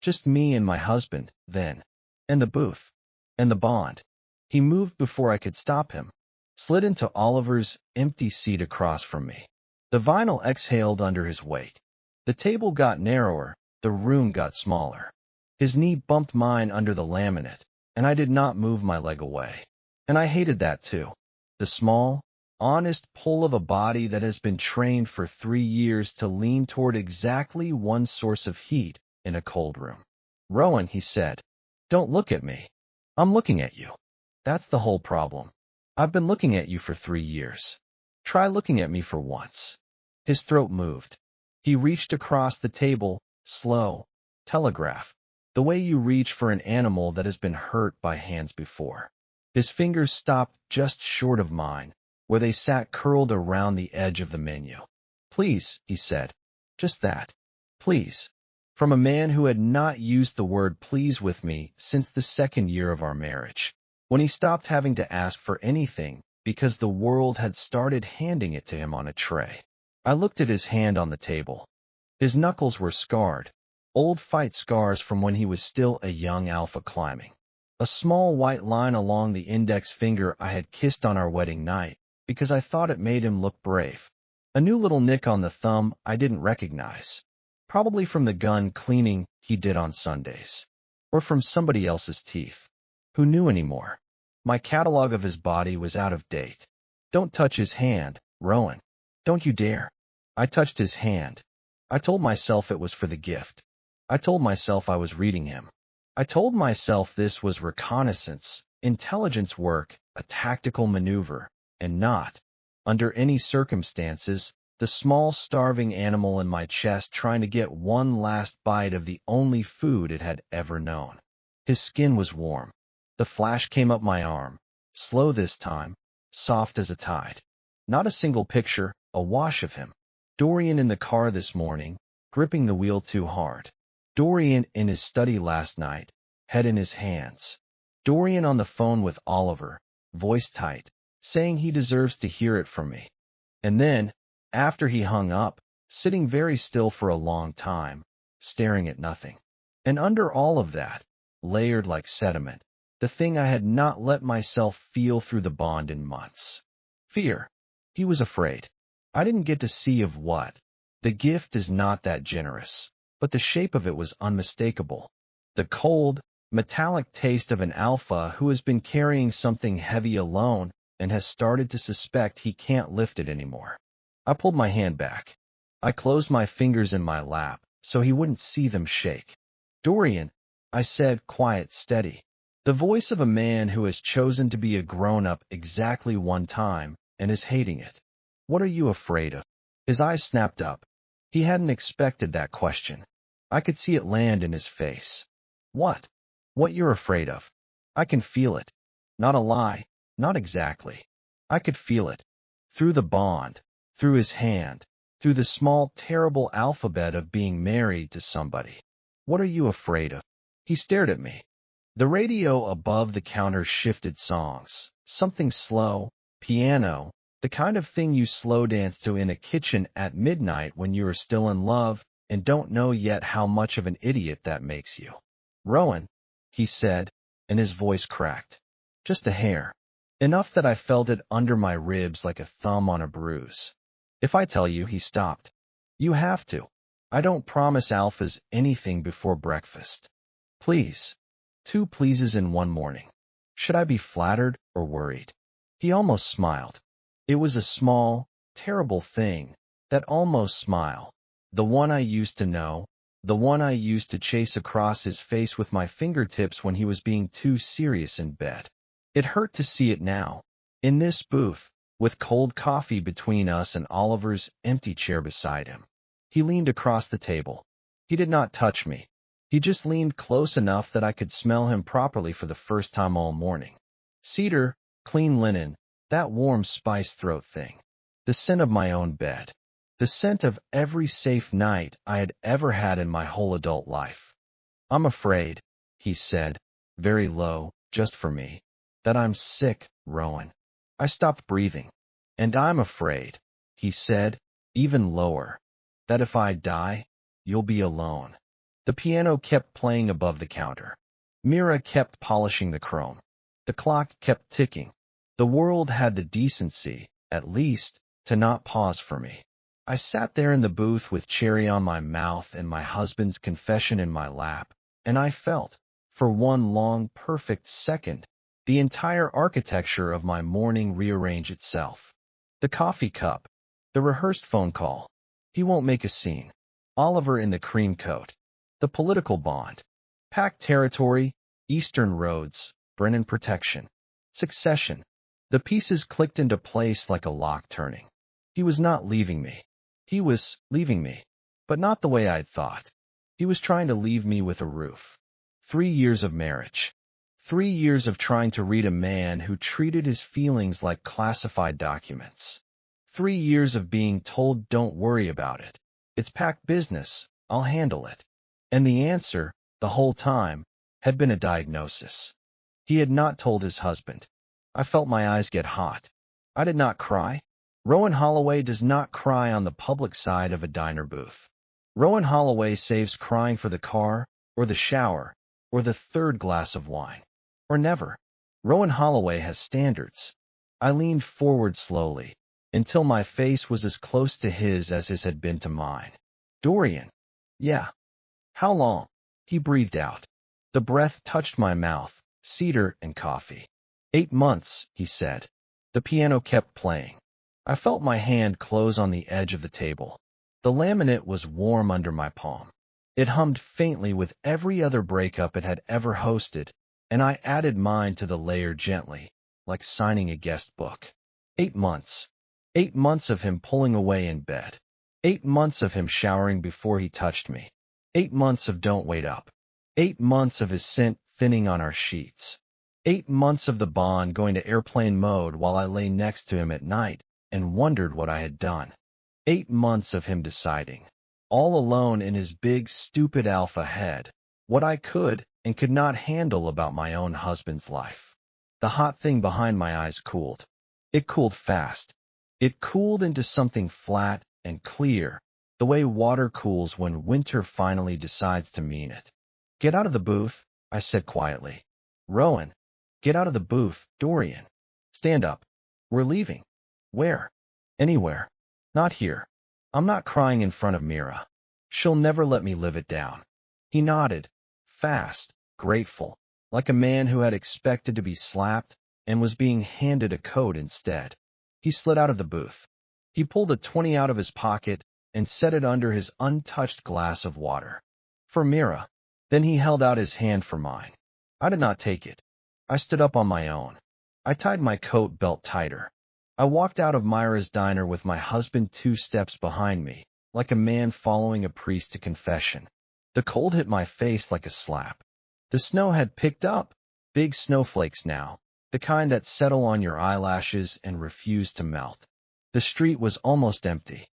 Just me and my husband, then. And the booth. And the bond. He moved before I could stop him. Slid into Oliver's empty seat across from me. The vinyl exhaled under his weight. The table got narrower, the room got smaller. His knee bumped mine under the laminate, and I did not move my leg away. And I hated that too. The small, honest pull of a body that has been trained for 3 years to lean toward exactly one source of heat in a cold room. Rowan, he said, don't look at me. I'm looking at you. That's the whole problem. I've been looking at you for 3 years. Try looking at me for once. His throat moved. He reached across the table, slow, telegraph, the way you reach for an animal that has been hurt by hands before. His fingers stopped just short of mine, where they sat curled around the edge of the menu. Please, he said. Just that. Please. From a man who had not used the word please with me since the 2nd year of our marriage, when he stopped having to ask for anything because the world had started handing it to him on a tray. I looked at his hand on the table. His knuckles were scarred, old fight scars from when he was still a young alpha climbing. A small white line along the index finger I had kissed on our wedding night because I thought it made him look brave. A new little nick on the thumb I didn't recognize, probably from the gun cleaning he did on Sundays, or from somebody else's teeth. Who knew anymore? My catalog of his body was out of date. Don't touch his hand, Rowan. Don't you dare. I touched his hand. I told myself it was for the gift. I told myself I was reading him. I told myself this was reconnaissance, intelligence work, a tactical maneuver, and not, under any circumstances, the small starving animal in my chest trying to get one last bite of the only food it had ever known. His skin was warm. The flash came up my arm, slow this time, soft as a tide. Not a single picture, a wash of him. Dorian in the car this morning, gripping the wheel too hard. Dorian in his study last night, head in his hands. Dorian on the phone with Oliver, voice tight, saying he deserves to hear it from me. And then, after he hung up, sitting very still for a long time, staring at nothing. And under all of that, layered like sediment, the thing I had not let myself feel through the bond in months. Fear. He was afraid. I didn't get to see of what. The gift is not that generous, but the shape of it was unmistakable. The cold, metallic taste of an alpha who has been carrying something heavy alone and has started to suspect he can't lift it anymore. I pulled my hand back. I closed my fingers in my lap so he wouldn't see them shake. Dorian, I said, quiet, steady. The voice of a man who has chosen to be a grown-up exactly one time and is hating it. What are you afraid of? His eyes snapped up. He hadn't expected that question. I could see it land in his face. What? What you're afraid of? I can feel it. Not a lie. Not exactly. I could feel it. Through the bond. Through his hand. Through the small, terrible alphabet of being married to somebody. What are you afraid of? He stared at me. The radio above the counter shifted songs. Something slow, piano, the kind of thing you slow dance to in a kitchen at midnight when you are still in love and don't know yet how much of an idiot that makes you. Rowan, he said, and his voice cracked. Just a hair. Enough that I felt it under my ribs like a thumb on a bruise. If I tell you, he stopped. You have to. I don't promise alphas anything before breakfast. Please. 2 pleases in one morning. Should I be flattered or worried? He almost smiled. It was a small, terrible thing, that almost smile. The one I used to know, the one I used to chase across his face with my fingertips when he was being too serious in bed. It hurt to see it now, in this booth, with cold coffee between us and Oliver's empty chair beside him. He leaned across the table. He did not touch me. He just leaned close enough that I could smell him properly for the first time all morning. Cedar, clean linen, that warm spice throat thing. The scent of my own bed. The scent of every safe night I had ever had in my whole adult life. I'm afraid, he said, very low, just for me, that I'm sick, Rowan. I stopped breathing. And I'm afraid, he said, even lower, that if I die, you'll be alone. The piano kept playing above the counter. Mira kept polishing the chrome. The clock kept ticking. The world had the decency, at least, to not pause for me. I sat there in the booth with cherry on my mouth and my husband's confession in my lap, and I felt, for one long, perfect second, the entire architecture of my morning rearrange itself. The coffee cup, the rehearsed phone call. He won't make a scene. Oliver in the cream coat. The political bond. Packed territory, eastern roads, Brennan protection. Succession. The pieces clicked into place like a lock turning. He was not leaving me. He was leaving me, but not the way I'd thought. He was trying to leave me with a roof. 3 years of marriage. 3 years of trying to read a man who treated his feelings like classified documents. 3 years of being told, don't worry about it. It's packed business. I'll handle it. And the answer, the whole time, had been a diagnosis. He had not told his husband. I felt my eyes get hot. I did not cry. Rowan Holloway does not cry on the public side of a diner booth. Rowan Holloway saves crying for the car, or the shower, or the 3rd glass of wine. Or never. Rowan Holloway has standards. I leaned forward slowly, until my face was as close to his as his had been to mine. Dorian. Yeah. How long? He breathed out. The breath touched my mouth, cedar and coffee. 8 months, he said. The piano kept playing. I felt my hand close on the edge of the table. The laminate was warm under my palm. It hummed faintly with every other breakup it had ever hosted, and I added mine to the layer gently, like signing a guest book. 8 months. 8 months of him pulling away in bed. 8 months of him showering before he touched me. 8 months of don't wait up. 8 months of his scent thinning on our sheets. 8 months of the bond going to airplane mode while I lay next to him at night and wondered what I had done. 8 months of him deciding, all alone in his big, stupid alpha head, what I could and could not handle about my own husband's life. The hot thing behind my eyes cooled. It cooled fast. It cooled into something flat and clear, the way water cools when winter finally decides to mean it. Get out of the booth, I said quietly. Rowan, get out of the booth, Dorian. Stand up. We're leaving. Where? Anywhere. Not here. I'm not crying in front of Mira. She'll never let me live it down. He nodded, fast, grateful, like a man who had expected to be slapped and was being handed a code instead. He slid out of the booth. He pulled a 20 out of his pocket and set it under his untouched glass of water. For Mira. Then he held out his hand for mine. I did not take it. I stood up on my own. I tied my coat belt tighter. I walked out of Myra's diner with my husband 2 steps behind me, like a man following a priest to confession. The cold hit my face like a slap. The snow had picked up. Big snowflakes now, the kind that settle on your eyelashes and refuse to melt. The street was almost empty.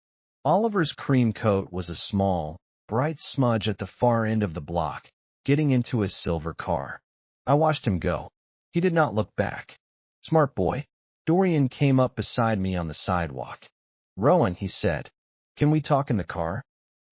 Oliver's cream coat was a small, bright smudge at the far end of the block, getting into his silver car. I watched him go. He did not look back. Smart boy. Dorian came up beside me on the sidewalk. Rowan, he said, can we talk in the car?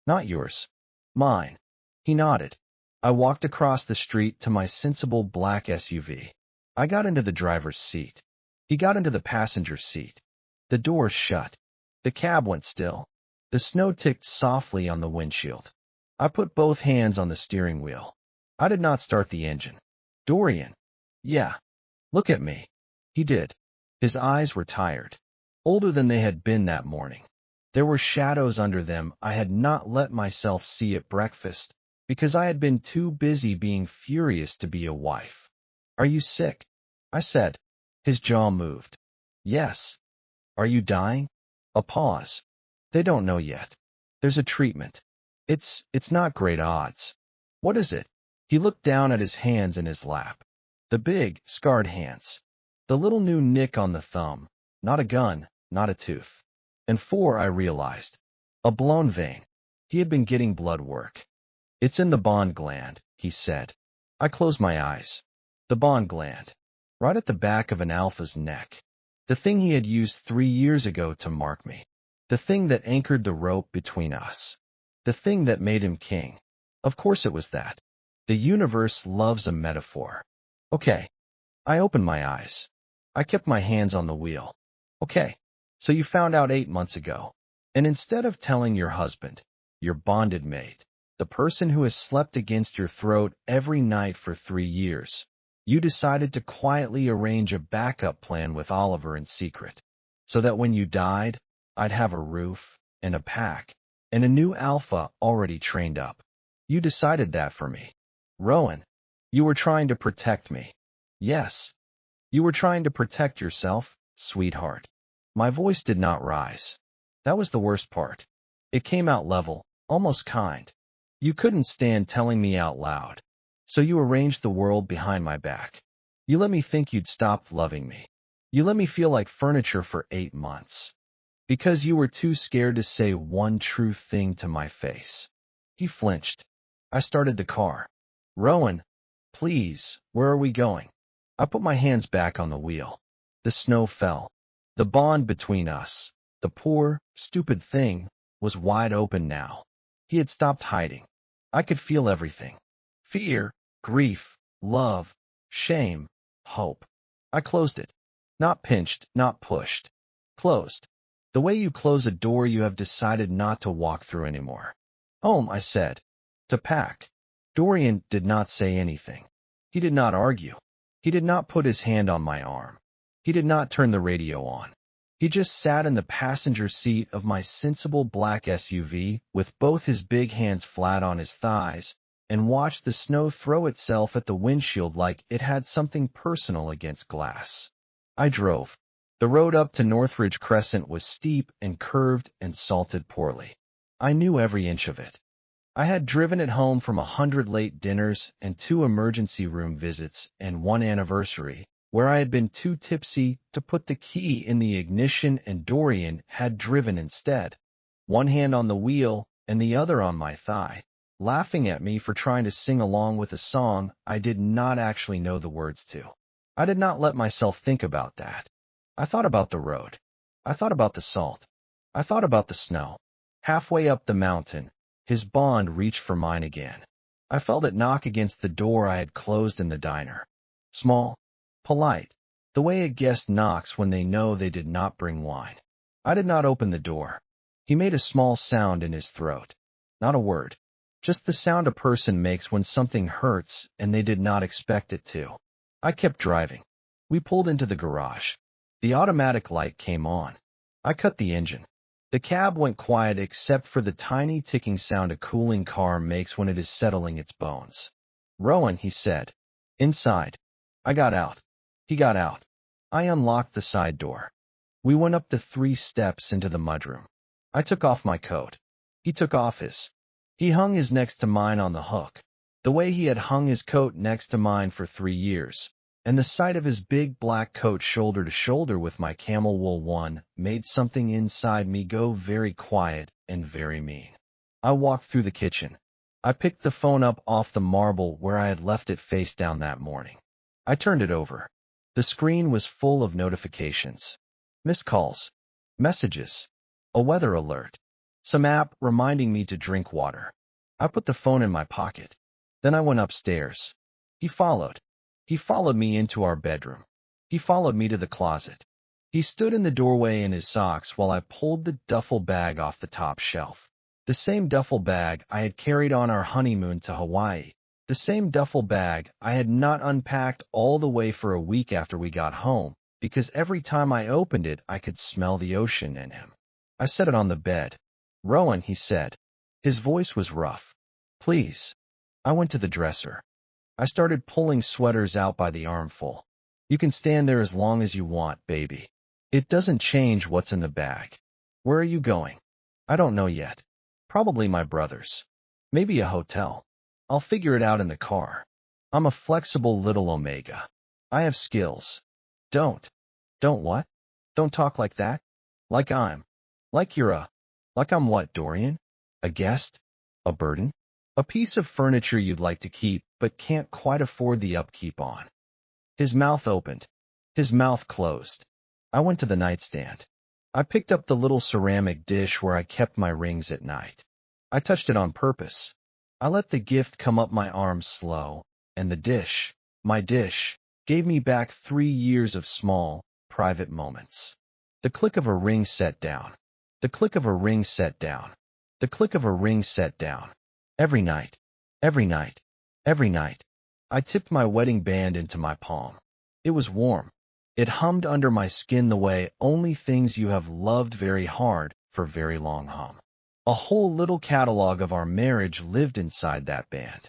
Not yours. Mine. He nodded. I walked across the street to my sensible black SUV. I got into the driver's seat. He got into the passenger seat. The doors shut. The cab went still. The snow ticked softly on the windshield. I put both hands on the steering wheel. I did not start the engine. Dorian. Yeah. Look at me. He did. His eyes were tired, older than they had been that morning. There were shadows under them I had not let myself see at breakfast because I had been too busy being furious to be a wife. Are you sick? I said. His jaw moved. Yes. Are you dying? A pause. They don't know yet. There's a treatment. It's not great odds. What is it? He looked down at his hands in his lap. The big, scarred hands. The little new nick on the thumb. Not a gun, not a tooth. And 4, I realized. A blown vein. He had been getting blood work. It's in the bond gland, he said. I closed my eyes. The bond gland. Right at the back of an alpha's neck. The thing he had used 3 years ago to mark me. The thing that anchored the rope between us. The thing that made him king. Of course it was that. The universe loves a metaphor. Okay. I opened my eyes. I kept my hands on the wheel. Okay. So you found out 8 months ago. And instead of telling your husband, your bonded mate, the person who has slept against your throat every night for 3 years, you decided to quietly arrange a backup plan with Oliver in secret, so that when you died, I'd have a roof and a pack and a new alpha already trained up. You decided that for me. Rowan, you were trying to protect me. Yes. You were trying to protect yourself, sweetheart. My voice did not rise. That was the worst part. It came out level, almost kind. You couldn't stand telling me out loud. So you arranged the world behind my back. You let me think you'd stopped loving me. You let me feel like furniture for 8 months. Because you were too scared to say one true thing to my face. He flinched. I started the car. Rowan, please, where are we going? I put my hands back on the wheel. The snow fell. The bond between us, the poor, stupid thing, was wide open now. He had stopped hiding. I could feel everything. Fear, grief, love, shame, hope. I closed it. Not pinched, not pushed. Closed. The way you close a door you have decided not to walk through anymore. Home, I said. To pack. Dorian did not say anything. He did not argue. He did not put his hand on my arm. He did not turn the radio on. He just sat in the passenger seat of my sensible black SUV with both his big hands flat on his thighs and watched the snow throw itself at the windshield like it had something personal against glass. I drove. The road up to Northridge Crescent was steep and curved and salted poorly. I knew every inch of it. I had driven it home from 100 late dinners and 2 emergency room visits and 1 anniversary, where I had been too tipsy to put the key in the ignition and Dorian had driven instead. 1 hand on the wheel and the other on my thigh, laughing at me for trying to sing along with a song I did not actually know the words to. I did not let myself think about that. I thought about the road. I thought about the salt. I thought about the snow. Halfway up the mountain, his bond reached for mine again. I felt it knock against the door I had closed in the diner. Small, polite, the way a guest knocks when they know they did not bring wine. I did not open the door. He made a small sound in his throat. Not a word. Just the sound a person makes when something hurts and they did not expect it to. I kept driving. We pulled into the garage. The automatic light came on. I cut the engine. The cab went quiet except for the tiny ticking sound a cooling car makes when it is settling its bones. "Rowan," he said. "Inside." I got out. He got out. I unlocked the side door. We went up the 3 steps into the mudroom. I took off my coat. He took off his. He hung his next to mine on the hook, the way he had hung his coat next to mine for 3 years, and the sight of his big black coat shoulder to shoulder with my camel wool one made something inside me go very quiet and very mean. I walked through the kitchen. I picked the phone up off the marble where I had left it face down that morning. I turned it over. The screen was full of notifications. Missed calls. Messages. A weather alert. Some app reminding me to drink water. I put the phone in my pocket. Then I went upstairs. He followed. He followed me into our bedroom. He followed me to the closet. He stood in the doorway in his socks while I pulled the duffel bag off the top shelf. The same duffel bag I had carried on our honeymoon to Hawaii. The same duffel bag I had not unpacked all the way for a week after we got home, because every time I opened it, I could smell the ocean in him. I set it on the bed. "Rowan," he said. His voice was rough. "Please." I went to the dresser. I started pulling sweaters out by the armful. "You can stand there as long as you want, baby. It doesn't change what's in the bag." "Where are you going?" "I don't know yet. Probably my brother's. Maybe a hotel. I'll figure it out in the car. I'm a flexible little omega. I have skills." Don't what? Don't talk like that. Like I'm what, Dorian? A guest? A burden? A piece of furniture you'd like to keep, but can't quite afford the upkeep on." His mouth opened. His mouth closed. I went to the nightstand. I picked up the little ceramic dish where I kept my rings at night. I touched it on purpose. I let the gift come up my arm slow, and the dish, my dish, gave me back 3 years of small, private moments. The click of a ring set down. The click of a ring set down. The click of a ring set down. Every night, every night, every night, I tipped my wedding band into my palm. It was warm. It hummed under my skin the way only things you have loved very hard for very long hum. A whole little catalog of our marriage lived inside that band.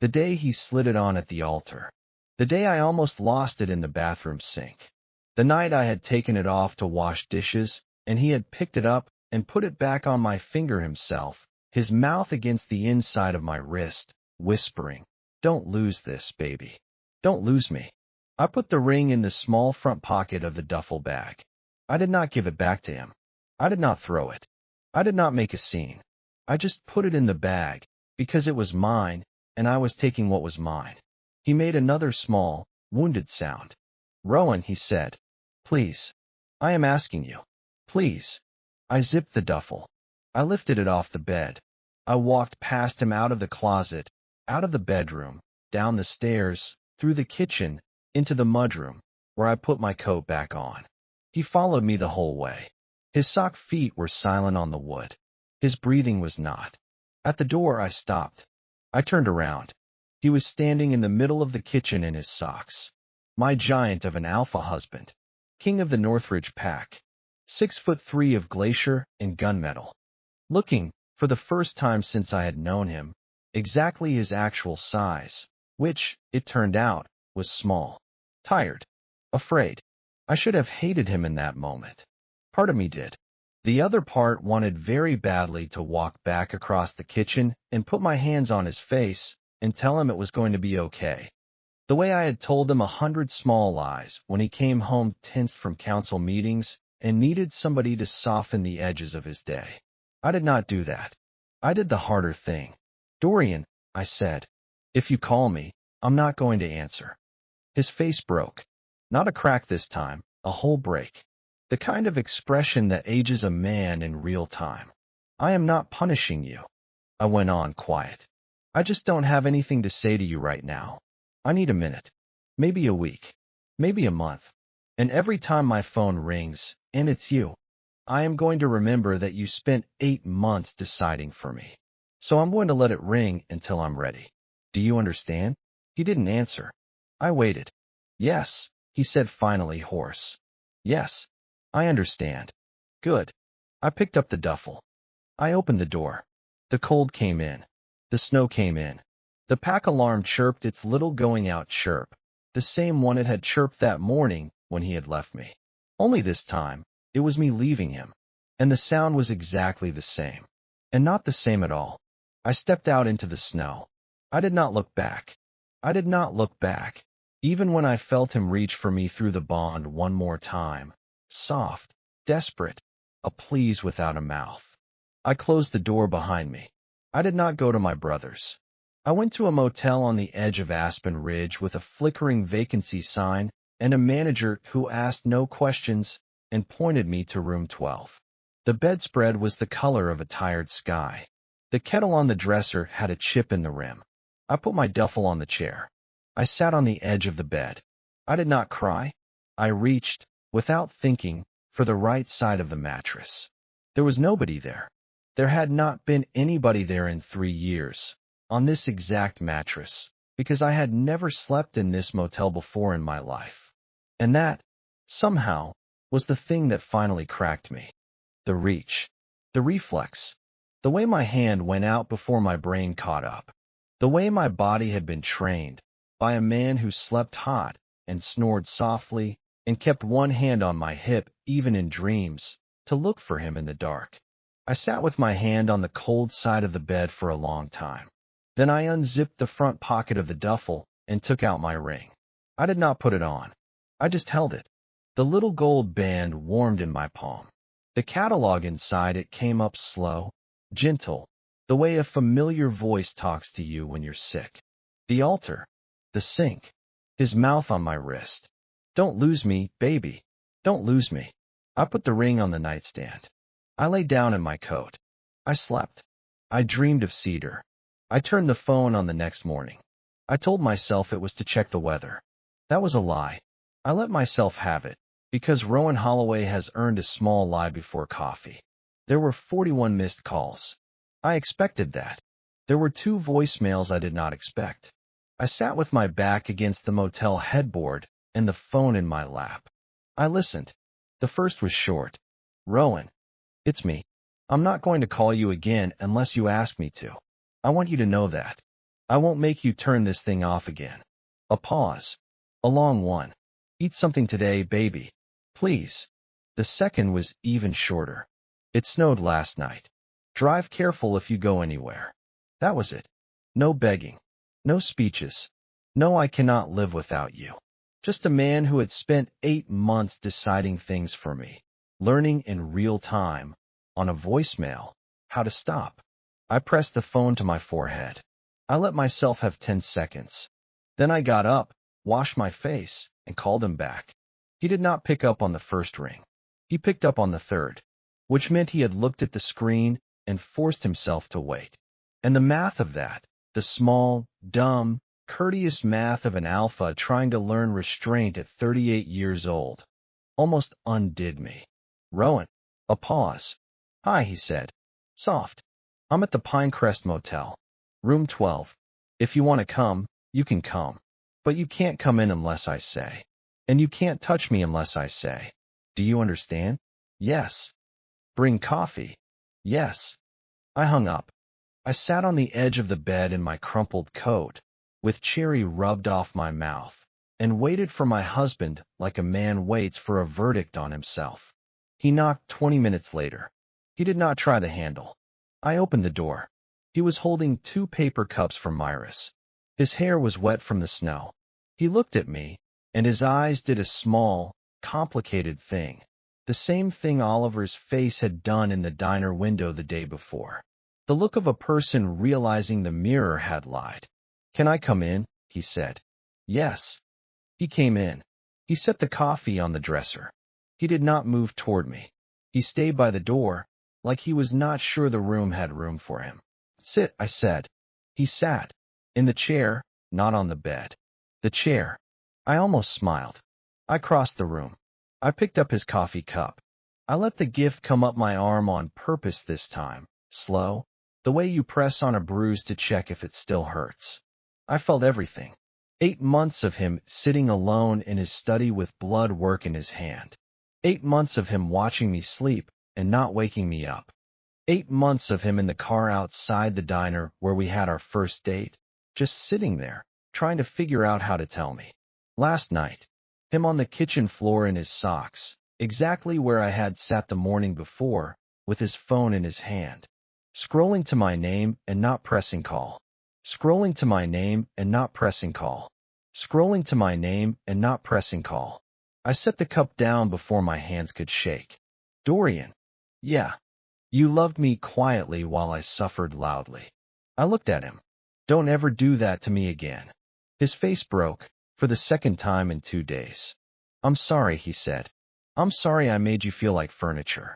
The day he slid it on at the altar. The day I almost lost it in the bathroom sink. The night I had taken it off to wash dishes, and he had picked it up and put it back on my finger himself, his mouth against the inside of my wrist, whispering, "Don't lose this, baby. Don't lose me." I put the ring in the small front pocket of the duffel bag. I did not give it back to him. I did not throw it. I did not make a scene. I just put it in the bag, because it was mine, and I was taking what was mine. He made another small, wounded sound. "Rowan," he said. "Please. I am asking you. Please." I zipped the duffel. I lifted it off the bed. I walked past him out of the closet, out of the bedroom, down the stairs, through the kitchen, into the mudroom, where I put my coat back on. He followed me the whole way. His sock feet were silent on the wood. His breathing was not. At the door I stopped. I turned around. He was standing in the middle of the kitchen in his socks. My giant of an alpha husband. King of the Northridge pack. 6'3" of glacier and gunmetal. Looking, for the first time since I had known him, exactly his actual size, which, it turned out, was small. Tired. Afraid. I should have hated him in that moment. Part of me did. The other part wanted very badly to walk back across the kitchen and put my hands on his face and tell him it was going to be okay. The way I had told him 100 small lies when he came home tensed from council meetings and needed somebody to soften the edges of his day. I did not do that. I did the harder thing. "Dorian," I said, "if you call me, I'm not going to answer." His face broke. Not a crack this time, a whole break. The kind of expression that ages a man in real time. "I am not punishing you," I went on quiet. "I just don't have anything to say to you right now. I need a minute, maybe a week, maybe a month. And every time my phone rings, and it's you, I am going to remember that you spent 8 months deciding for me. So I'm going to let it ring until I'm ready. Do you understand? He didn't answer. I waited. Yes, he said finally, hoarse. Yes, I understand. Good. I picked up the duffel. I opened the door. The cold came in. The snow came in. The pack alarm chirped its little going out chirp, the same one it had chirped that morning when he had left me. Only this time, it was me leaving him. And the sound was exactly the same. And not the same at all. I stepped out into the snow. I did not look back. I did not look back, even when I felt him reach for me through the bond one more time. Soft, desperate, a please without a mouth. I closed the door behind me. I did not go to my brother's. I went to a motel on the edge of Aspen Ridge with a flickering vacancy sign and a manager who asked no questions and pointed me to room 12. The bedspread was the color of a tired sky. The kettle on the dresser had a chip in the rim. I put my duffel on the chair. I sat on the edge of the bed. I did not cry. I reached, without thinking, for the right side of the mattress. There was nobody there. There had not been anybody there in 3 years, on this exact mattress, because I had never slept in this motel before in my life. And that, somehow, was the thing that finally cracked me. The reach, the reflex, the way my hand went out before my brain caught up, the way my body had been trained by a man who slept hot and snored softly and kept one hand on my hip even in dreams to look for him in the dark. I sat with my hand on the cold side of the bed for a long time. Then I unzipped the front pocket of the duffel and took out my ring. I did not put it on. I just held it. The little gold band warmed in my palm. The catalog inside it came up slow, gentle, the way a familiar voice talks to you when you're sick. The altar, the sink, his mouth on my wrist. Don't lose me, baby. Don't lose me. I put the ring on the nightstand. I lay down in my coat. I slept. I dreamed of cedar. I turned the phone on the next morning. I told myself it was to check the weather. That was a lie. I let myself have it, because Rowan Holloway has earned a small lie before coffee. There were 41 missed calls. I expected that. There were 2 voicemails I did not expect. I sat with my back against the motel headboard and the phone in my lap. I listened. The first was short. Rowan. It's me. I'm not going to call you again unless you ask me to. I want you to know that. I won't make you turn this thing off again. A pause. A long one. Eat something today, baby. Please. The second was even shorter. It snowed last night. Drive careful if you go anywhere. That was it. No begging. No speeches. No, I cannot live without you. Just a man who had spent 8 months deciding things for me, learning in real time, on a voicemail, how to stop. I pressed the phone to my forehead. I let myself have 10 seconds. Then I got up, washed my face, and called him back. He did not pick up on the first ring. He picked up on the third, which meant he had looked at the screen and forced himself to wait. And the math of that, the small, dumb, courteous math of an alpha trying to learn restraint at 38 years old, almost undid me. Rowan. A pause. Hi, he said. Soft. I'm at the Pinecrest Motel. Room 12. If you want to come, you can come. But you can't come in unless I say. And you can't touch me unless I say. Do you understand? Yes. Bring coffee. Yes. I hung up. I sat on the edge of the bed in my crumpled coat, with cherry rubbed off my mouth, and waited for my husband like a man waits for a verdict on himself. He knocked 20 minutes later. He did not try the handle. I opened the door. He was holding 2 paper cups from Myra's. His hair was wet from the snow. He looked at me, and his eyes did a small, complicated thing, the same thing Oliver's face had done in the diner window the day before. The look of a person realizing the mirror had lied. Can I come in? He said. Yes. He came in. He set the coffee on the dresser. He did not move toward me. He stayed by the door, like he was not sure the room had room for him. Sit, I said. He sat. In the chair, not on the bed. The chair. I almost smiled. I crossed the room. I picked up his coffee cup. I let the gift come up my arm on purpose this time, slow, the way you press on a bruise to check if it still hurts. I felt everything. 8 months of him sitting alone in his study with blood work in his hand. 8 months of him watching me sleep and not waking me up. 8 months of him in the car outside the diner where we had our first date, just sitting there, trying to figure out how to tell me. Last night, him on the kitchen floor in his socks, exactly where I had sat the morning before, with his phone in his hand. Scrolling to my name and not pressing call. Scrolling to my name and not pressing call. Scrolling to my name and not pressing call. I set the cup down before my hands could shake. Dorian. Yeah. You loved me quietly while I suffered loudly. I looked at him. Don't ever do that to me again. His face broke, for the second time in 2 days. I'm sorry, he said. I'm sorry I made you feel like furniture.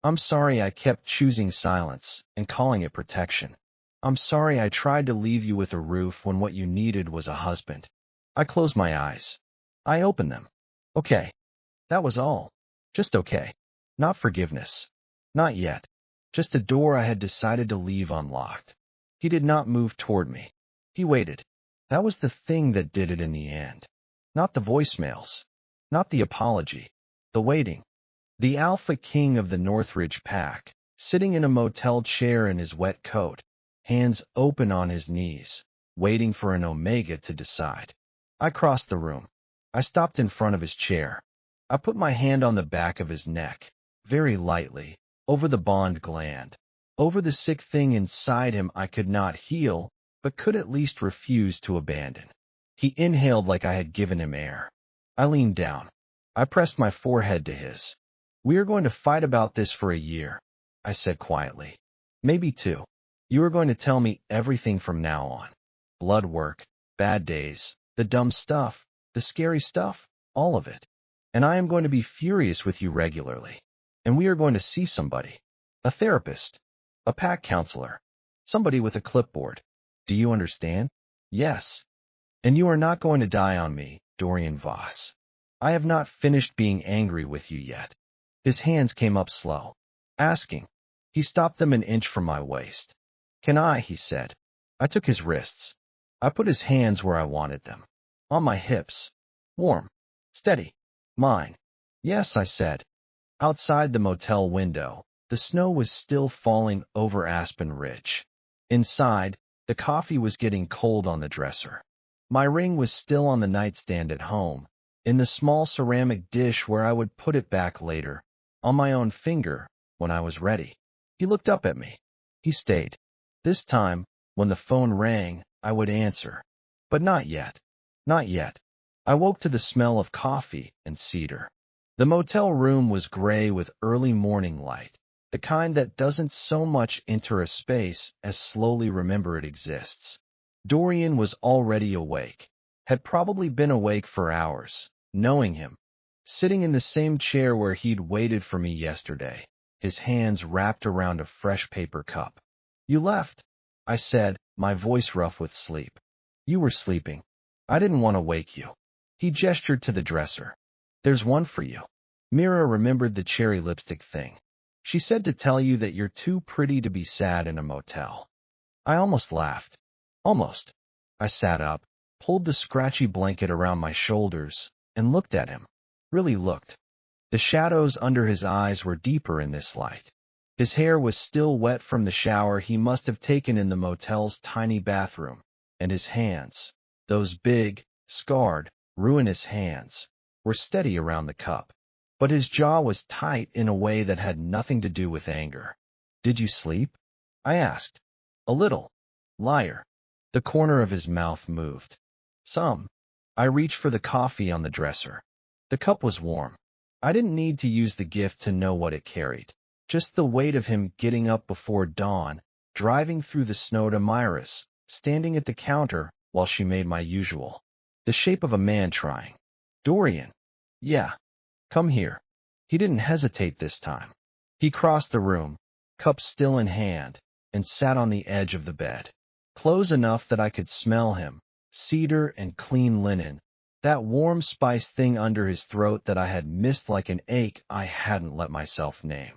I'm sorry I kept choosing silence and calling it protection. I'm sorry I tried to leave you with a roof when what you needed was a husband. I closed my eyes. I opened them. Okay. That was all. Just okay. Not forgiveness. Not yet. Just a door I had decided to leave unlocked. He did not move toward me. He waited. That was the thing that did it in the end. Not the voicemails. Not the apology. The waiting. The alpha king of the Northridge pack, sitting in a motel chair in his wet coat, hands open on his knees, waiting for an omega to decide. I crossed the room. I stopped in front of his chair. I put my hand on the back of his neck, very lightly, over the bond gland, over the sick thing inside him I could not heal, but could at least refuse to abandon. He inhaled like I had given him air. I leaned down. I pressed my forehead to his. We are going to fight about this for a year, I said quietly. Maybe 2. You are going to tell me everything from now on. Blood work, bad days, the dumb stuff, the scary stuff, all of it. And I am going to be furious with you regularly. And we are going to see somebody. A therapist. A pack counselor. Somebody with a clipboard. Do you understand? Yes. And you are not going to die on me, Dorian Voss. I have not finished being angry with you yet. His hands came up slow. Asking. He stopped them an inch from my waist. Can I? He said. I took his wrists. I put his hands where I wanted them. On my hips. Warm. Steady. Mine. Yes, I said. Outside the motel window, the snow was still falling over Aspen Ridge. Inside, the coffee was getting cold on the dresser. My ring was still on the nightstand at home, in the small ceramic dish where I would put it back later, on my own finger, when I was ready. He looked up at me. He stayed. This time, when the phone rang, I would answer. But not yet. Not yet. I woke to the smell of coffee and cedar. The motel room was gray with early morning light, the kind that doesn't so much enter a space as slowly remember it exists. Dorian was already awake, had probably been awake for hours, knowing him, sitting in the same chair where he'd waited for me yesterday, his hands wrapped around a fresh paper cup. You left, I said, my voice rough with sleep. You were sleeping. I didn't want to wake you. He gestured to the dresser. There's one for you. Mira remembered the cherry lipstick thing. She said to tell you that you're too pretty to be sad in a motel. I almost laughed. Almost. I sat up, pulled the scratchy blanket around my shoulders, and looked at him. Really looked. The shadows under his eyes were deeper in this light. His hair was still wet from the shower he must have taken in the motel's tiny bathroom, and his hands, those big, scarred, ruinous hands, were steady around the cup. But his jaw was tight in a way that had nothing to do with anger. Did you sleep? I asked. A little. Liar. The corner of his mouth moved. Some. I reached for the coffee on the dresser. The cup was warm. I didn't need to use the gift to know what it carried. Just the weight of him getting up before dawn, driving through the snow to Myra's, standing at the counter while she made my usual. The shape of a man trying. Dorian. Yeah. Come here. He didn't hesitate this time. He crossed the room, cup still in hand, and sat on the edge of the bed. Close enough that I could smell him, cedar and clean linen, That warm spice thing under his throat that I had missed like an ache I hadn't let myself name.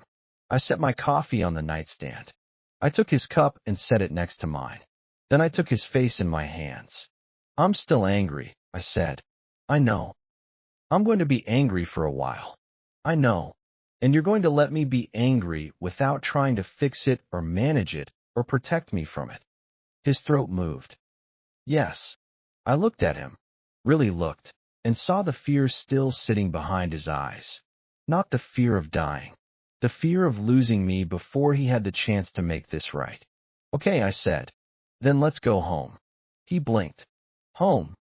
I set my coffee on the nightstand. I took his cup and set it next to mine. Then I took his face in my hands. I'm still angry, I said. I know. I'm going to be angry for a while. I know. And you're going to let me be angry without trying to fix it or manage it or protect me from it. His throat moved. Yes. I looked at him, really looked, and saw the fear still sitting behind his eyes. Not the fear of dying. The fear of losing me before he had the chance to make this right. Okay, I said. Then let's go home. He blinked. Home.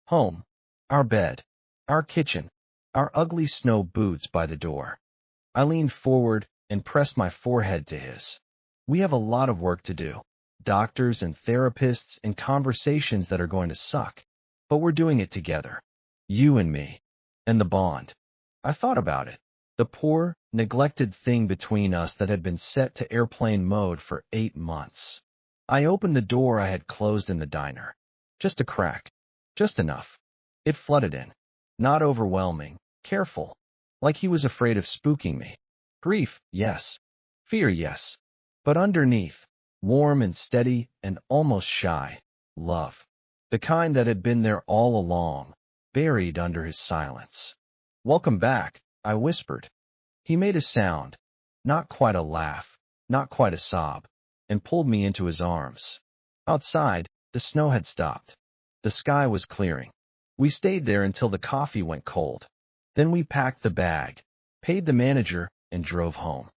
Home. Our bed. Our kitchen. Our ugly snow boots by the door. I leaned forward and pressed my forehead to his. We have a lot of work to do. Doctors and therapists and conversations that are going to suck. But we're doing it together. You and me. And the bond. I thought about it. The poor, neglected thing between us that had been set to airplane mode for 8 months. I opened the door I had closed in the diner. Just a crack. Just enough. It flooded in. Not overwhelming. Careful. Like he was afraid of spooking me. Grief, yes. Fear, yes. But underneath, warm and steady and almost shy, love. The kind that had been there all along, buried under his silence. Welcome back, I whispered. He made a sound, not quite a laugh, not quite a sob, and pulled me into his arms. Outside, the snow had stopped. The sky was clearing. We stayed there until the coffee went cold. Then we packed the bag, paid the manager, and drove home.